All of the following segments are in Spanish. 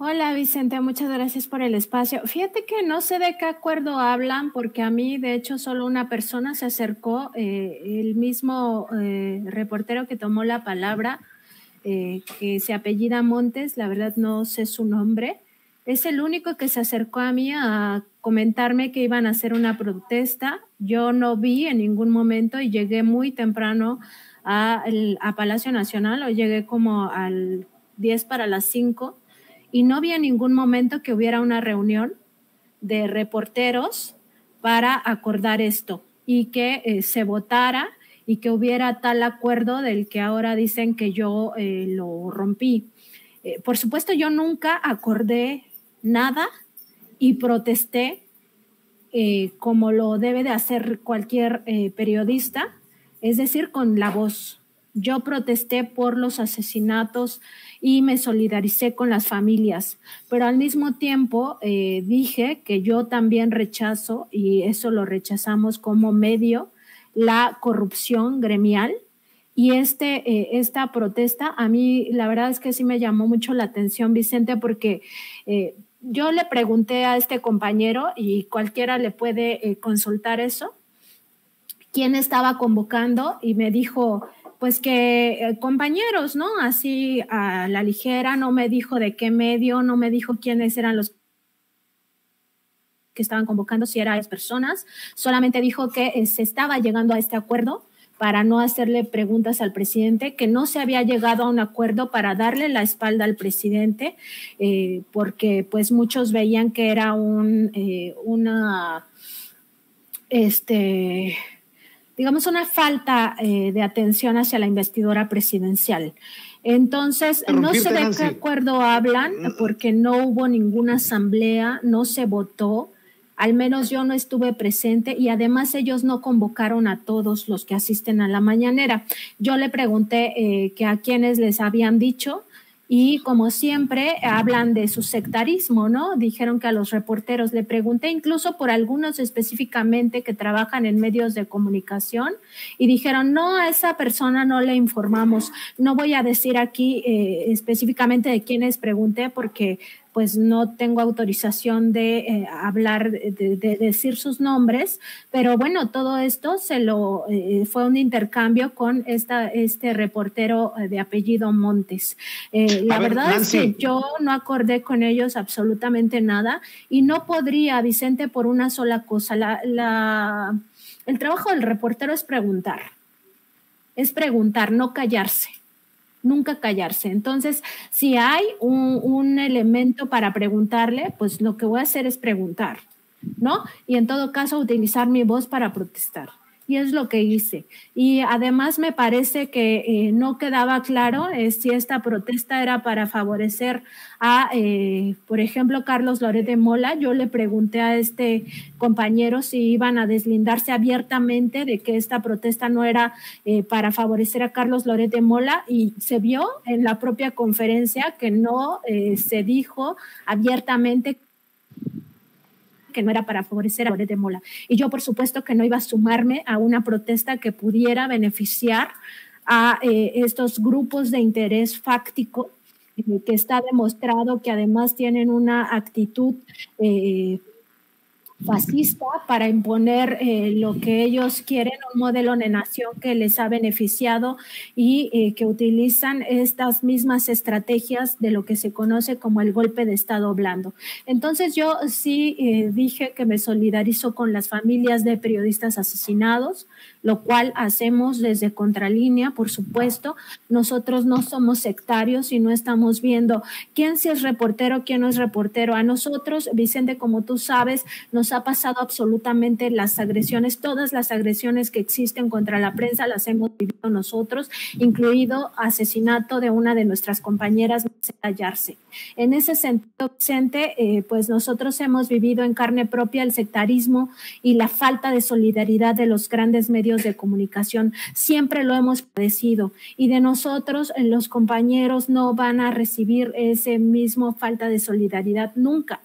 Hola Vicente, muchas gracias por el espacio. Fíjate que no sé de qué acuerdo hablan, porque a mí de hecho solo una persona se acercó, el mismo reportero que tomó la palabra, que se apellida Montes, la verdad no sé su nombre. Es el único que se acercó a mí a comentarme que iban a hacer una protesta. Yo no vi en ningún momento y llegué muy temprano a Palacio Nacional, o llegué como al 10 para las 5, y no vi en ningún momento que hubiera una reunión de reporteros para acordar esto y que se votara y que hubiera tal acuerdo del que ahora dicen que yo lo rompí. Por supuesto, yo nunca acordé nada y protesté como lo debe de hacer cualquier periodista, es decir, con la voz. Yo protesté por los asesinatos y me solidaricé con las familias, pero al mismo tiempo dije que yo también rechazo, y eso lo rechazamos como medio, la corrupción gremial. Y esta protesta a mí la verdad es que sí me llamó mucho la atención, Vicente, porque yo le pregunté a este compañero, y cualquiera le puede consultar eso, quién estaba convocando, y me dijo pues que compañeros, ¿no? Así a la ligera, no me dijo de qué medio, no me dijo quiénes eran los que estaban convocando, si eran personas, solamente dijo que se estaba llegando a este acuerdo para no hacerle preguntas al presidente, que no se había llegado a un acuerdo para darle la espalda al presidente, porque pues muchos veían que era digamos, una falta de atención hacia la investidura presidencial. Entonces, no sé de qué acuerdo hablan, porque no hubo ninguna asamblea, no se votó, al menos yo no estuve presente, y además ellos no convocaron a todos los que asisten a la mañanera. Yo le pregunté que a quienes les habían dicho, y como siempre hablan de su sectarismo, ¿no? Dijeron que a los reporteros, le pregunté incluso por algunos específicamente que trabajan en medios de comunicación, y dijeron, no, a esa persona no le informamos. No voy a decir aquí específicamente de quiénes pregunté, porque pues no tengo autorización de hablar, de decir sus nombres, pero bueno, todo esto fue un intercambio con este reportero de apellido Montes. La verdad, Nancy, es que yo no acordé con ellos absolutamente nada, y no podría, Vicente, por una sola cosa. El trabajo del reportero es preguntar, no callarse. Nunca callarse. Entonces, si hay un elemento para preguntarle, pues lo que voy a hacer es preguntar, ¿no? Y en todo caso, utilizar mi voz para protestar. Y es lo que hice. Y además me parece que no quedaba claro si esta protesta era para favorecer a, por ejemplo, Carlos Loret de Mola. Yo le pregunté a este compañero si iban a deslindarse abiertamente de que esta protesta no era para favorecer a Carlos Loret de Mola, y se vio en la propia conferencia que no se dijo abiertamente que no era para favorecer a Loret de Mola. Y yo, por supuesto, que no iba a sumarme a una protesta que pudiera beneficiar a estos grupos de interés fáctico, que está demostrado que además tienen una actitud fascista para imponer lo que ellos quieren, un modelo de nación que les ha beneficiado, y que utilizan estas mismas estrategias de lo que se conoce como el golpe de Estado blando. Entonces yo sí dije que me solidarizo con las familias de periodistas asesinados, lo cual hacemos desde Contralínea, por supuesto. Nosotros no somos sectarios y no estamos viendo quién sí es reportero, quién no es reportero. A nosotros, Vicente, como tú sabes, nos ha pasado absolutamente las agresiones, todas las agresiones que existen contra la prensa las hemos vivido nosotros, incluido asesinato de una de nuestras compañeras, Yarse. En ese sentido, Vicente, pues nosotros hemos vivido en carne propia el sectarismo y la falta de solidaridad de los grandes medios medios de comunicación. Siempre lo hemos padecido y de nosotros los compañeros no van a recibir ese mismo falta de solidaridad nunca.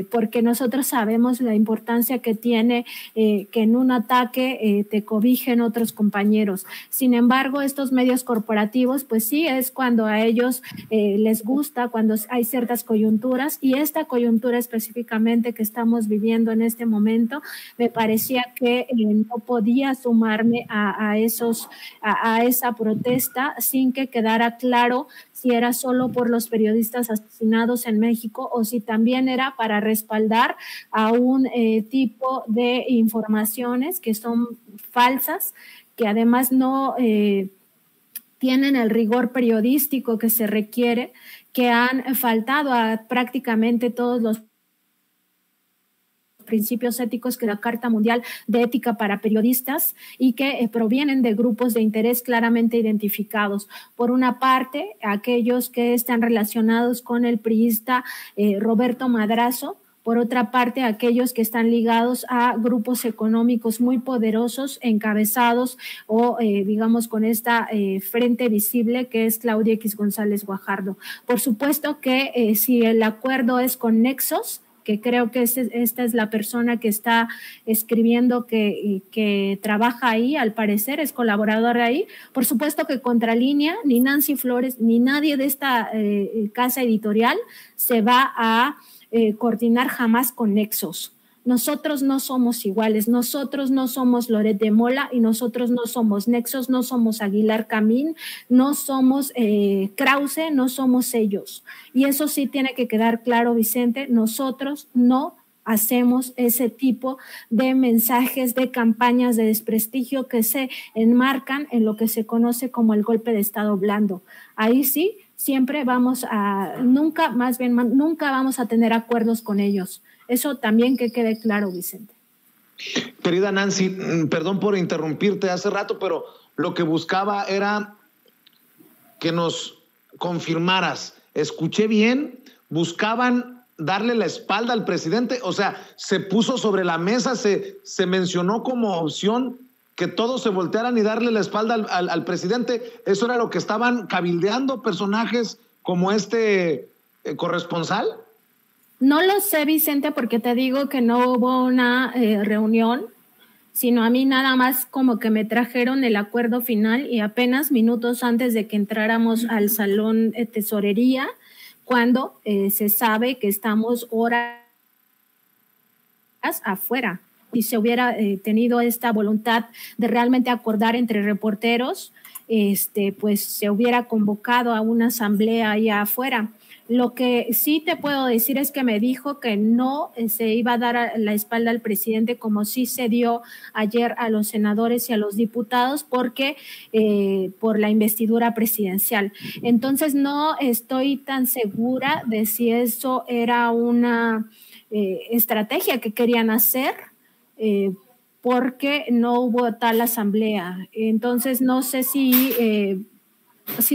Porque nosotros sabemos la importancia que tiene que en un ataque te cobijen otros compañeros. Sin embargo, estos medios corporativos, pues sí, es cuando a ellos les gusta, cuando hay ciertas coyunturas, y esta coyuntura específicamente que estamos viviendo en este momento, me parecía que no podía sumarme a esa protesta sin que quedara claro si era solo por los periodistas asesinados en México o si también era para respaldar a un tipo de informaciones que son falsas, que además no tienen el rigor periodístico que se requiere, que han faltado a prácticamente todos los principios éticos que la Carta Mundial de Ética para Periodistas y que provienen de grupos de interés claramente identificados. Por una parte, aquellos que están relacionados con el priista Roberto Madrazo, por otra parte, aquellos que están ligados a grupos económicos muy poderosos, encabezados o, digamos, con esta frente visible que es Claudia X González Guajardo. Por supuesto que si el acuerdo es con nexos, que creo que esta es la persona que está escribiendo que trabaja ahí, al parecer es colaborador ahí. Por supuesto que Contralínea, ni Nancy Flores, ni nadie de esta casa editorial se va a coordinar jamás con nexos. Nosotros no somos iguales, nosotros no somos Loret de Mola y nosotros no somos Nexos, no somos Aguilar Camín, no somos Krause, no somos ellos. Y eso sí tiene que quedar claro, Vicente, nosotros no hacemos ese tipo de mensajes, de campañas de desprestigio que se enmarcan en lo que se conoce como el golpe de Estado blando. Ahí sí, siempre nunca vamos a tener acuerdos con ellos. Eso también que quede claro, Vicente. Querida Nancy, perdón por interrumpirte hace rato, pero lo que buscaba era que nos confirmaras. ¿Escuché bien? ¿Buscaban darle la espalda al presidente? O sea, se puso sobre la mesa, se mencionó como opción que todos se voltearan y darle la espalda al presidente. ¿Eso era lo que estaban cabildeando personajes como este corresponsal? No lo sé, Vicente, porque te digo que no hubo una reunión, sino a mí nada más como que me trajeron el acuerdo final y apenas minutos antes de que entráramos al salón de tesorería, cuando se sabe que estamos horas afuera. Y se hubiera tenido esta voluntad de realmente acordar entre reporteros, pues se hubiera convocado a una asamblea allá afuera. Lo que sí te puedo decir es que me dijo que no se iba a dar la espalda al presidente como sí se dio ayer a los senadores y a los diputados porque por la investidura presidencial. Entonces no estoy tan segura de si eso era una estrategia que querían hacer porque no hubo tal asamblea. Entonces no sé si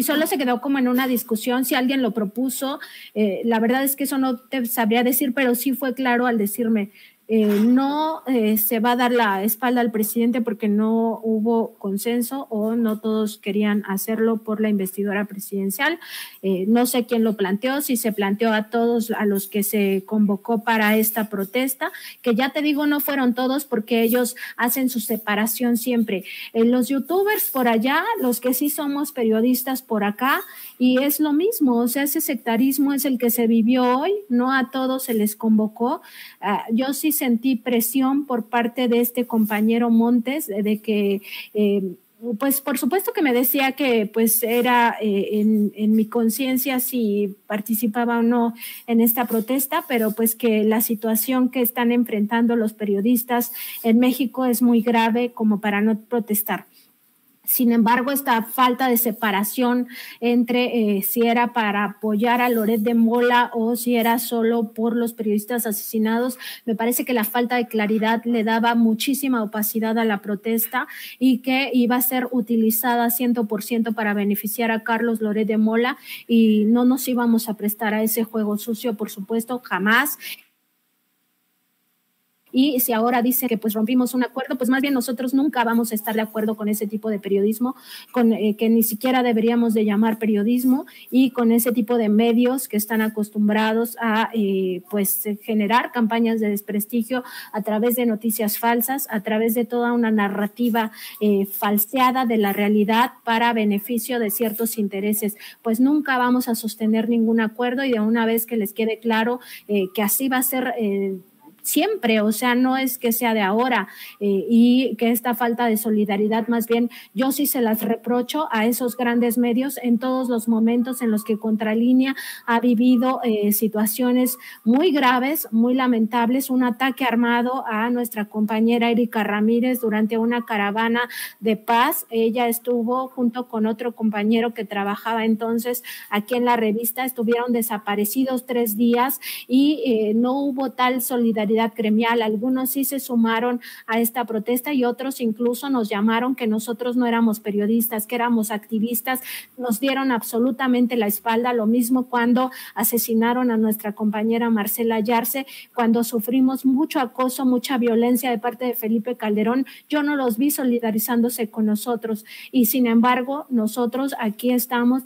solo se quedó como en una discusión, si alguien lo propuso, la verdad es que eso no te sabría decir, pero sí fue claro al decirme, no se va a dar la espalda al presidente porque no hubo consenso o no todos querían hacerlo por la investidura presidencial. No sé quién lo planteó, si se planteó a todos a los que se convocó para esta protesta, que ya te digo, no fueron todos porque ellos hacen su separación siempre. Los youtubers por allá, los que sí somos periodistas por acá, y es lo mismo, o sea, ese sectarismo es el que se vivió hoy, no a todos se les convocó. Yo sí sentí presión por parte de este compañero Montes de que pues por supuesto que me decía que pues era en mi conciencia si participaba o no en esta protesta, pero pues que la situación que están enfrentando los periodistas en México es muy grave como para no protestar. Sin embargo, esta falta de separación entre si era para apoyar a Loret de Mola o si era solo por los periodistas asesinados, me parece que la falta de claridad le daba muchísima opacidad a la protesta y que iba a ser utilizada 100% para beneficiar a Carlos Loret de Mola y no nos íbamos a prestar a ese juego sucio, por supuesto, jamás. y si ahora dice que pues rompimos un acuerdo, pues más bien nosotros nunca vamos a estar de acuerdo con ese tipo de periodismo, con que ni siquiera deberíamos de llamar periodismo, y con ese tipo de medios que están acostumbrados a pues generar campañas de desprestigio a través de noticias falsas, a través de toda una narrativa falseada de la realidad para beneficio de ciertos intereses. Pues nunca vamos a sostener ningún acuerdo, y de una vez que les quede claro que así va a ser siempre, o sea, no es que sea de ahora, y que esta falta de solidaridad, más bien yo sí se las reprocho a esos grandes medios en todos los momentos en los que Contralínea ha vivido situaciones muy graves, muy lamentables, un ataque armado a nuestra compañera Erika Ramírez durante una caravana de paz. Ella estuvo junto con otro compañero que trabajaba entonces aquí en la revista, estuvieron desaparecidos 3 días y no hubo tal solidaridad gremial. Algunos sí se sumaron a esta protesta y otros incluso nos llamaron que nosotros no éramos periodistas, que éramos activistas, nos dieron absolutamente la espalda. Lo mismo cuando asesinaron a nuestra compañera Marcela Yarce, cuando sufrimos mucho acoso, mucha violencia de parte de Felipe Calderón, yo no los vi solidarizándose con nosotros, y sin embargo nosotros aquí estamos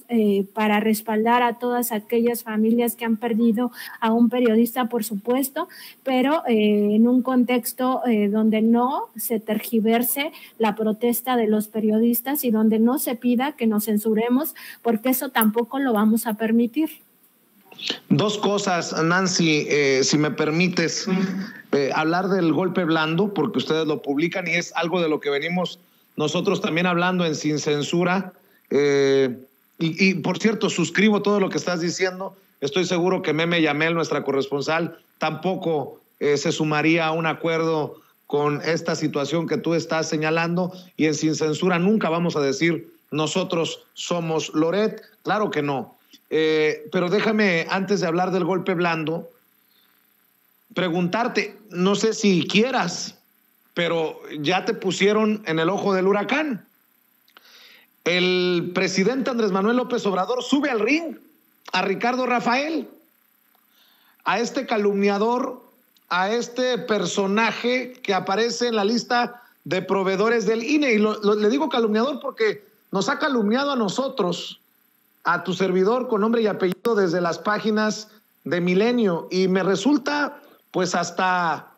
para respaldar a todas aquellas familias que han perdido a un periodista, por supuesto, pero en un contexto donde no se tergiverse la protesta de los periodistas y donde no se pida que nos censuremos, porque eso tampoco lo vamos a permitir. 2 cosas, Nancy, si me permites, hablar del golpe blando, porque ustedes lo publican y es algo de lo que venimos nosotros también hablando en Sin Censura. Y por cierto, suscribo todo lo que estás diciendo. Estoy seguro que Meme Yamel, nuestra corresponsal, tampoco se sumaría a un acuerdo con esta situación que tú estás señalando, y en Sin Censura nunca vamos a decir nosotros somos Loret, claro que no. Pero déjame, antes de hablar del golpe blando, preguntarte, no sé si quieras, pero ya te pusieron en el ojo del huracán. El presidente Andrés Manuel López Obrador sube al ring a Ricardo Rafael, a este calumniador, a este personaje que aparece en la lista de proveedores del INE. Y le digo calumniador porque nos ha calumniado a nosotros, a tu servidor con nombre y apellido desde las páginas de Milenio, y me resulta pues hasta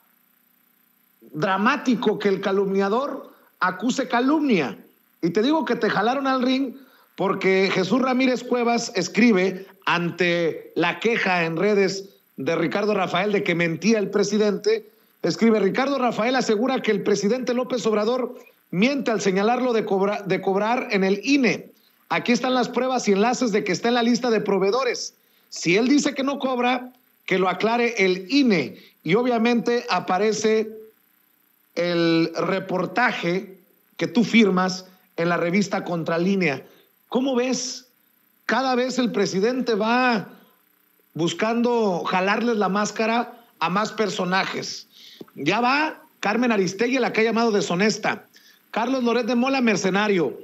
dramático que el calumniador acuse calumnia. Y te digo que te jalaron al ring porque Jesús Ramírez Cuevas escribe ante la queja en redes de Ricardo Rafael de que mentía el presidente. Escribe: Ricardo Rafael asegura que el presidente López Obrador miente al señalarlo de cobrar en el INE. Aquí están las pruebas y enlaces de que está en la lista de proveedores. Si él dice que no cobra, que lo aclare el INE. Y obviamente aparece el reportaje que tú firmas en la revista Contralínea. ¿Cómo ves? Cada vez el presidente va buscando jalarles la máscara a más personajes. Ya va Carmen Aristegui, la que ha llamado deshonesta, Carlos Loret de Mola, mercenario,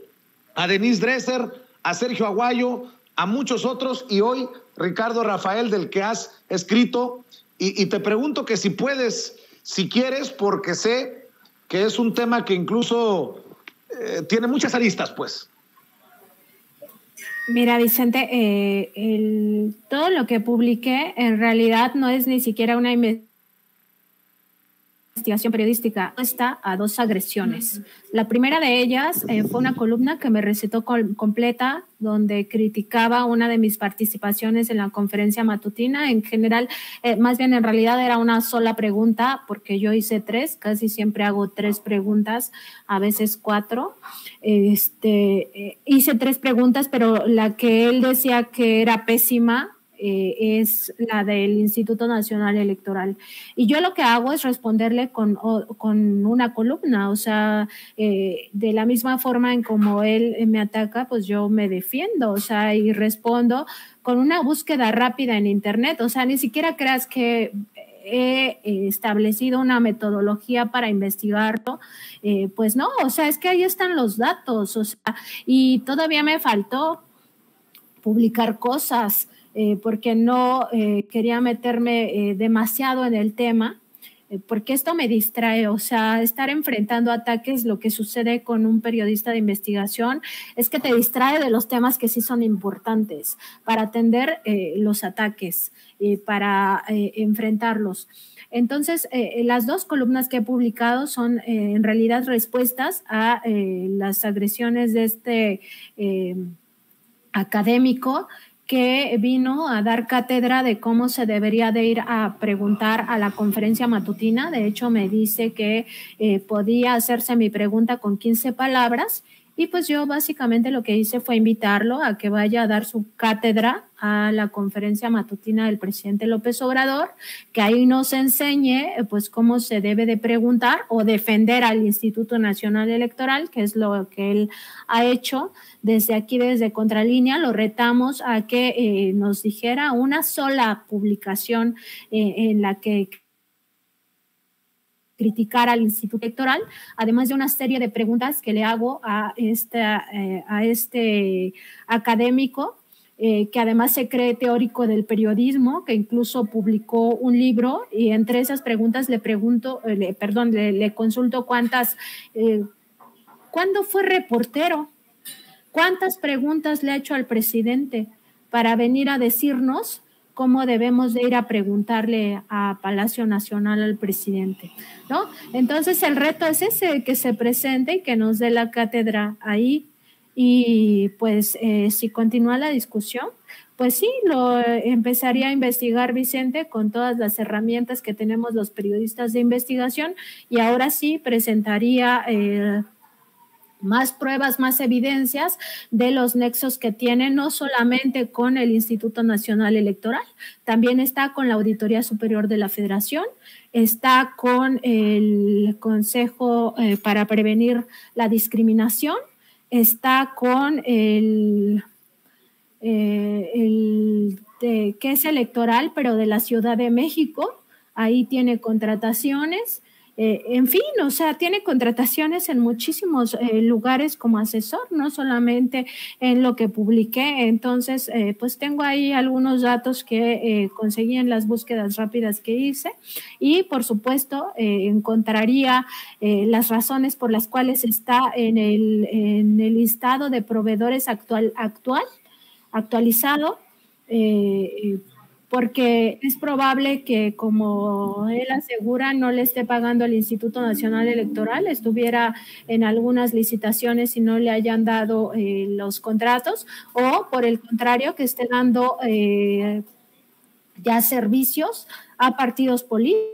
a Denise Dresser, a Sergio Aguayo, a muchos otros, y hoy Ricardo Rafael, del que has escrito. Y te pregunto que si puedes, si quieres, porque sé que es un tema que incluso tiene muchas aristas, pues. Mira, Vicente, todo lo que publiqué en realidad no es ni siquiera una investigación periodística. Está a 2 agresiones. La primera de ellas fue una columna que me recetó completa, donde criticaba una de mis participaciones en la conferencia matutina. En general, más bien en realidad era una sola pregunta, porque yo hice 3, casi siempre hago 3 preguntas, a veces 4. Hice 3 preguntas, pero la que él decía que era pésima es la del Instituto Nacional Electoral. Y yo lo que hago es responderle con una columna, o sea, de la misma forma en como él me ataca, pues yo me defiendo, o sea, y respondo con una búsqueda rápida en internet. O sea, ni siquiera creas que he establecido una metodología para investigarlo, pues no, o sea, es que ahí están los datos, o sea, y todavía me faltó publicar cosas, porque no quería meterme demasiado en el tema, porque esto me distrae, o sea, estar enfrentando ataques, lo que sucede con un periodista de investigación es que te distrae de los temas que sí son importantes para atender los ataques, para enfrentarlos. Entonces, las dos columnas que he publicado son en realidad respuestas a las agresiones de este académico que vino a dar cátedra de cómo se debería de ir a preguntar a la conferencia matutina. De hecho, me dice que podía hacerse mi pregunta con 15 palabras y pues yo básicamente lo que hice fue invitarlo a que vaya a dar su cátedra a la conferencia matutina del presidente López Obrador, que ahí nos enseñe pues cómo se debe de preguntar o defender al Instituto Nacional Electoral, que es lo que él ha hecho. Desde aquí, desde Contralínea, lo retamos a que nos dijera una sola publicación en la que criticar al Instituto Electoral, además de una serie de preguntas que le hago a este académico, que además se cree teórico del periodismo, que incluso publicó un libro, y entre esas preguntas le consulto ¿cuándo fue reportero? ¿Cuántas preguntas le ha hecho al presidente para venir a decirnos cómo debemos de ir a preguntarle a Palacio Nacional al presidente, ¿no? Entonces el reto es ese, que se presente y que nos dé la cátedra ahí, y pues si continúa la discusión, pues sí, lo empezaría a investigar Vicente con todas las herramientas que tenemos los periodistas de investigación, y ahora sí presentaría más pruebas, más evidencias de los nexos que tiene, no solamente con el Instituto Nacional Electoral, también está con la Auditoría Superior de la Federación, está con el Consejo para Prevenir la Discriminación, está con que es electoral, pero de la Ciudad de México, ahí tiene contrataciones. En fin, o sea, tiene contrataciones en muchísimos lugares como asesor, no solamente en lo que publiqué. Entonces, pues tengo ahí algunos datos que conseguí en las búsquedas rápidas que hice, y por supuesto encontraría las razones por las cuales está en el listado de proveedores actualizado, porque es probable que, como él asegura, no le esté pagando al Instituto Nacional Electoral, estuviera en algunas licitaciones y no le hayan dado los contratos, o por el contrario, que esté dando ya servicios a partidos políticos.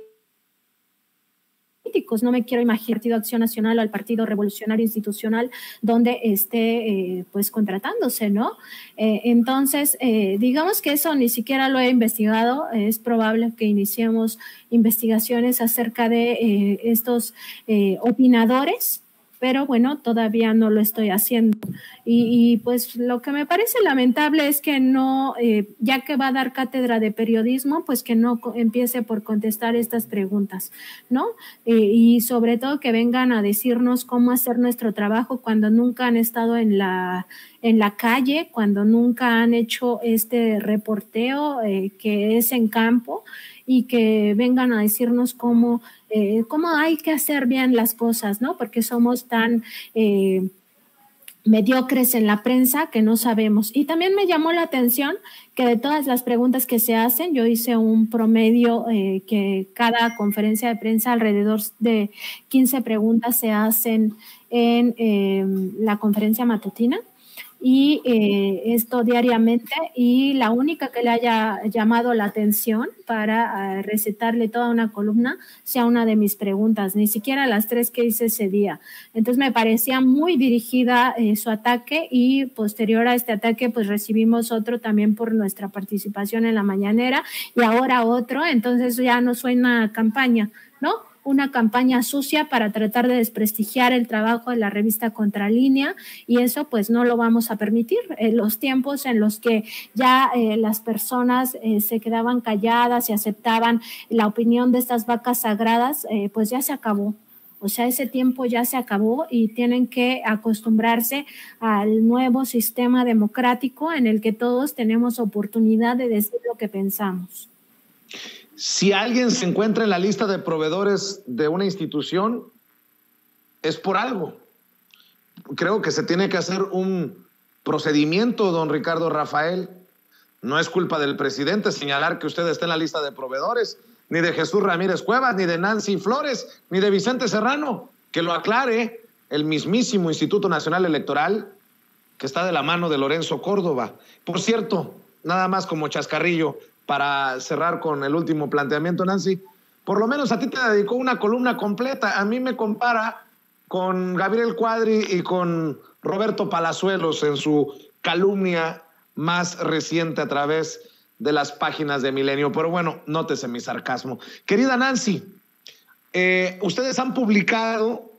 No me quiero imaginar al Partido Acción Nacional o al Partido Revolucionario Institucional donde esté pues contratándose, ¿no? Entonces, digamos que eso ni siquiera lo he investigado. Es probable que iniciemos investigaciones acerca de estos opinadores, pero bueno, todavía no lo estoy haciendo. Y pues lo que me parece lamentable es que no, ya que va a dar cátedra de periodismo, pues que no empiece por contestar estas preguntas, ¿no? Y sobre todo que vengan a decirnos cómo hacer nuestro trabajo cuando nunca han estado en la calle, cuando nunca han hecho este reporteo que es en campo, y que vengan a decirnos cómo hay que hacer bien las cosas, ¿no? Porque somos tan mediocres en la prensa que no sabemos. Y también me llamó la atención que de todas las preguntas que se hacen, yo hice un promedio que cada conferencia de prensa alrededor de 15 preguntas se hacen en la conferencia matutina, y esto diariamente, y la única que le haya llamado la atención para recetarle toda una columna sea una de mis preguntas, ni siquiera las 3 que hice ese día. Entonces me parecía muy dirigida su ataque, y posterior a este ataque pues recibimos otro también por nuestra participación en la mañanera, y ahora otro. Entonces ya no suena campaña, ¿no? Una campaña sucia para tratar de desprestigiar el trabajo de la revista Contralínea, y eso pues no lo vamos a permitir. Los tiempos en los que ya las personas se quedaban calladas y aceptaban la opinión de estas vacas sagradas, pues ya se acabó. O sea, ese tiempo ya se acabó, y tienen que acostumbrarse al nuevo sistema democrático en el que todos tenemos oportunidad de decir lo que pensamos. Si alguien se encuentra en la lista de proveedores de una institución, es por algo. Creo que se tiene que hacer un procedimiento, don Ricardo Rafael. No es culpa del presidente señalar que usted está en la lista de proveedores, ni de Jesús Ramírez Cuevas, ni de Nancy Flores, ni de Vicente Serrano. Que lo aclare el mismísimo Instituto Nacional Electoral, que está de la mano de Lorenzo Córdoba. Por cierto, nada más como chascarrillo, para cerrar con el último planteamiento, Nancy, por lo menos a ti te dedicó una columna completa. A mí me compara con Gabriel Cuadri y con Roberto Palazuelos en su calumnia más reciente a través de las páginas de Milenio. Pero bueno, nótese mi sarcasmo. Querida Nancy, ustedes han publicado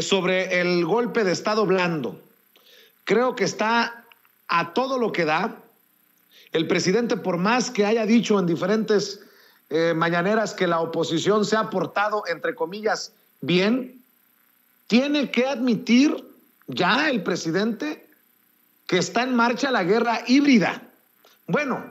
sobre el golpe de Estado blando. Creo que está a todo lo que da. El presidente, por más que haya dicho en diferentes mañaneras que la oposición se ha portado, entre comillas, bien, tiene que admitir ya el presidente que está en marcha la guerra híbrida. Bueno,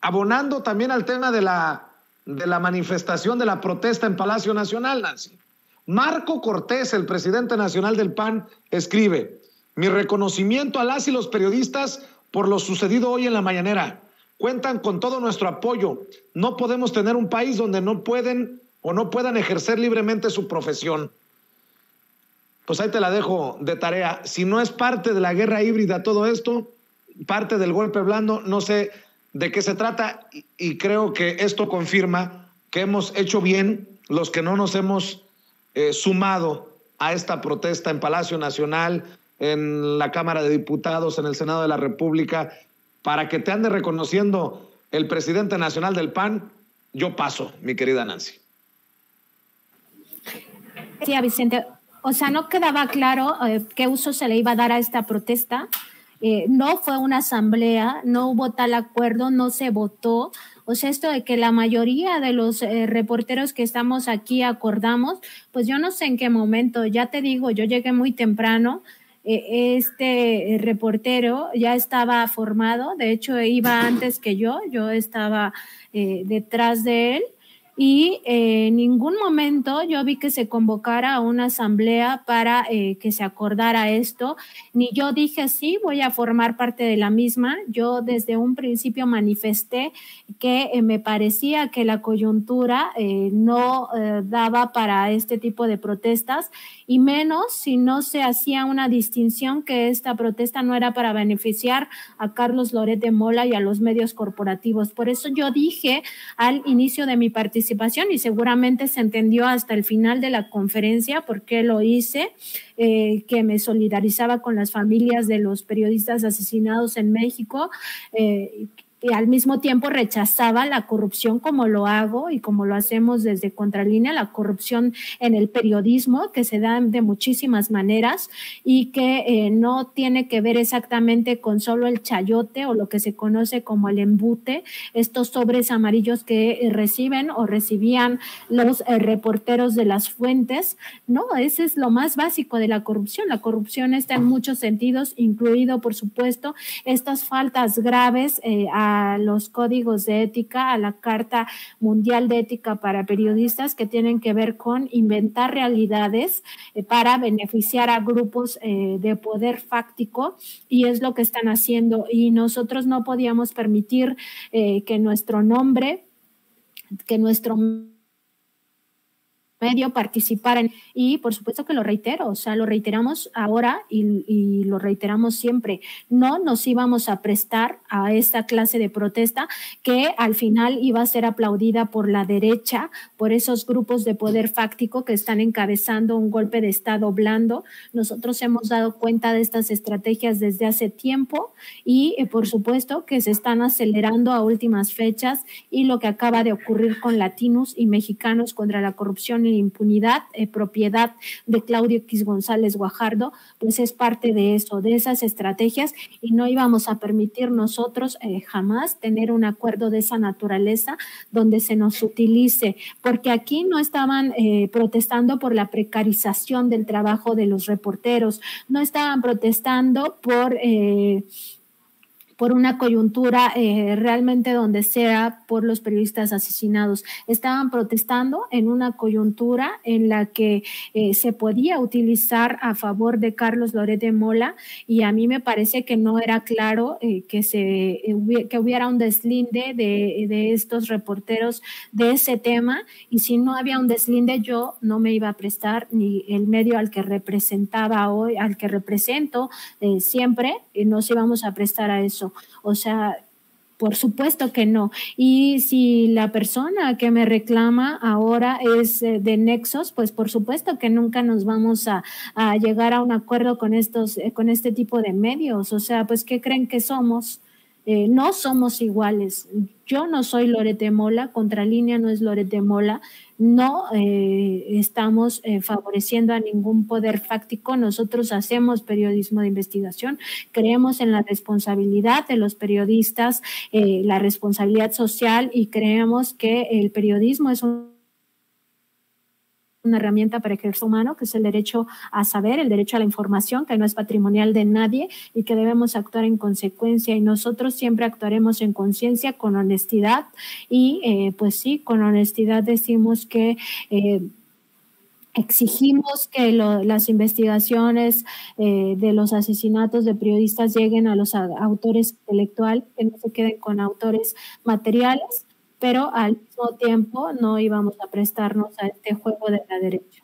abonando también al tema de la manifestación, de la protesta en Palacio Nacional, Nancy. Marco Cortés, el presidente nacional del PAN, escribe: mi reconocimiento a las y los periodistas por lo sucedido hoy en la mañanera. Cuentan con todo nuestro apoyo. No podemos tener un país donde no pueden o no puedan ejercer libremente su profesión. Pues ahí te la dejo de tarea. Si no es parte de la guerra híbrida todo esto, parte del golpe blando, no sé de qué se trata, y creo que esto confirma que hemos hecho bien los que no nos hemos sumado a esta protesta en Palacio Nacional, en la Cámara de Diputados, en el Senado de la República. Para que te ande reconociendo el presidente nacional del PAN, yo paso, mi querida Nancy. Sí, Vicente, o sea, no quedaba claro qué uso se le iba a dar a esta protesta. No fue una asamblea, no hubo tal acuerdo, no se votó. O sea, esto de que la mayoría de los reporteros que estamos aquí acordamos, pues yo no sé en qué momento. Ya te digo, yo llegué muy temprano. Este reportero ya estaba formado, de hecho iba antes que yo estaba detrás de él, y en ningún momento yo vi que se convocara a una asamblea para que se acordara esto, ni yo dije sí, voy a formar parte de la misma. Yo desde un principio manifesté que me parecía que la coyuntura no daba para este tipo de protestas, y menos si no se hacía una distinción que esta protesta no era para beneficiar a Carlos Loret de Mola y a los medios corporativos. Por eso yo dije al inicio de mi participación, y seguramente se entendió hasta el final de la conferencia por qué lo hice, que me solidarizaba con las familias de los periodistas asesinados en México, y al mismo tiempo rechazaba la corrupción, como lo hago y como lo hacemos desde Contralínea, la corrupción en el periodismo, que se da de muchísimas maneras y que no tiene que ver exactamente con solo el chayote o lo que se conoce como el embute, estos sobres amarillos que reciben o recibían los reporteros de las fuentes. No, ese es lo más básico de la corrupción. La corrupción está en muchos sentidos, incluido, por supuesto, estas faltas graves a los códigos de ética, a la Carta Mundial de Ética para Periodistas, que tienen que ver con inventar realidades para beneficiar a grupos de poder fáctico, y es lo que están haciendo. Y nosotros no podíamos permitir que nuestro nombre, que nuestro medio participaran, y por supuesto que lo reitero, o sea, lo reiteramos ahora y lo reiteramos siempre. No nos íbamos a prestar a esta clase de protesta que al final iba a ser aplaudida por la derecha, por esos grupos de poder fáctico que están encabezando un golpe de Estado blando. Nosotros hemos dado cuenta de estas estrategias desde hace tiempo, y por supuesto que se están acelerando a últimas fechas, y lo que acaba de ocurrir con Latinos y Mexicanos contra la corrupción y la impunidad, propiedad de Claudio X González Guajardo, pues es parte de eso, de esas estrategias, y no íbamos a permitir nosotros jamás tener un acuerdo de esa naturaleza donde se nos utilice, porque aquí no estaban protestando por la precarización del trabajo de los reporteros, no estaban protestando por por una coyuntura realmente donde sea por los periodistas asesinados. Estaban protestando en una coyuntura en la que se podía utilizar a favor de Carlos Loret de Mola, y a mí me parece que no era claro que hubiera un deslinde de estos reporteros de ese tema, y si no había un deslinde yo no me iba a prestar, ni el medio al que representaba hoy, al que represento siempre, nos íbamos a prestar a eso. O sea, por supuesto que no. Y si la persona que me reclama ahora es de Nexos, pues por supuesto que nunca nos vamos a llegar a un acuerdo con este tipo de medios. O sea, pues ¿qué creen que somos? No somos iguales. Yo no soy Loret de Mola, Contralínea no es Loret de Mola, no estamos favoreciendo a ningún poder fáctico. Nosotros hacemos periodismo de investigación, creemos en la responsabilidad de los periodistas, la responsabilidad social, y creemos que el periodismo es una herramienta para el ejercicio humano, que es el derecho a saber, el derecho a la información, que no es patrimonial de nadie y que debemos actuar en consecuencia, y nosotros siempre actuaremos en conciencia, con honestidad, y pues sí, con honestidad decimos que exigimos que las investigaciones de los asesinatos de periodistas lleguen a los autores intelectuales, que no se queden con autores materiales, pero al mismo tiempo no íbamos a prestarnos a este juego de la derecha.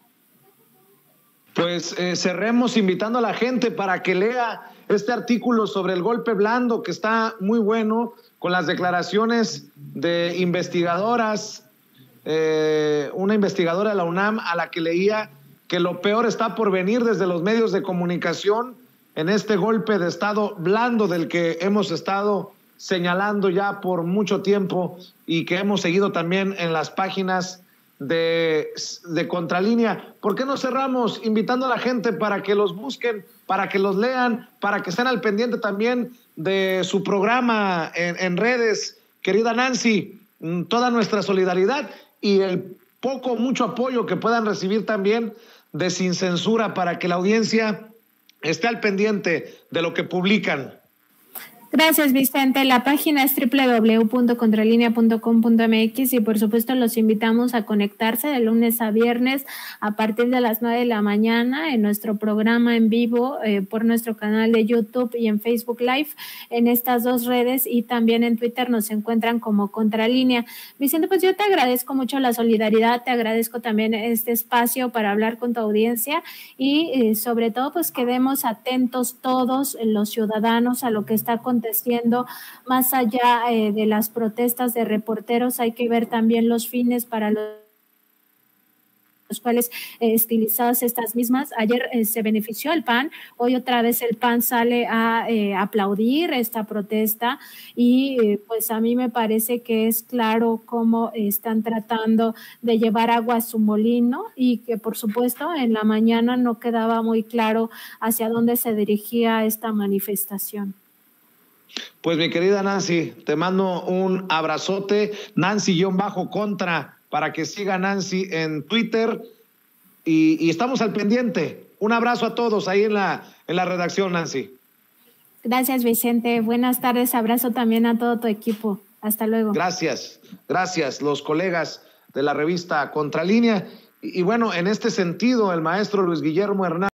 Pues cerremos invitando a la gente para que lea este artículo sobre el golpe blando, que está muy bueno, con las declaraciones de investigadoras, una investigadora de la UNAM a la que leía que lo peor está por venir desde los medios de comunicación en este golpe de Estado blando del que hemos estado señalando ya por mucho tiempo y que hemos seguido también en las páginas de Contralínea. ¿Por qué no cerramos invitando a la gente para que los busquen, para que los lean, para que estén al pendiente también de su programa en redes? Querida Nancy, toda nuestra solidaridad y el mucho apoyo que puedan recibir también de Sin Censura, para que la audiencia esté al pendiente de lo que publican. Gracias, Vicente. La página es www.contralinea.com.mx y por supuesto los invitamos a conectarse de lunes a viernes a partir de las 9 de la mañana en nuestro programa en vivo por nuestro canal de YouTube y en Facebook Live, en estas dos redes, y también en Twitter nos encuentran como Contralínea. Vicente, pues yo te agradezco mucho la solidaridad, te agradezco también este espacio para hablar con tu audiencia y sobre todo pues quedemos atentos todos los ciudadanos a lo que está aconteciendo. Más allá de las protestas de reporteros, hay que ver también los fines para los cuales estilizadas estas mismas. Ayer se benefició el PAN, hoy otra vez el PAN sale a aplaudir esta protesta y pues a mí me parece que es claro cómo están tratando de llevar agua a su molino y que por supuesto en la mañana no quedaba muy claro hacia dónde se dirigía esta manifestación. Pues mi querida Nancy, te mando un abrazote, Nancy-Contra, para que siga Nancy en Twitter y estamos al pendiente. Un abrazo a todos ahí en la redacción, Nancy. Gracias, Vicente. Buenas tardes, abrazo también a todo tu equipo. Hasta luego. Gracias, los colegas de la revista Contralínea. Y bueno, en este sentido, el maestro Luis Guillermo Hernández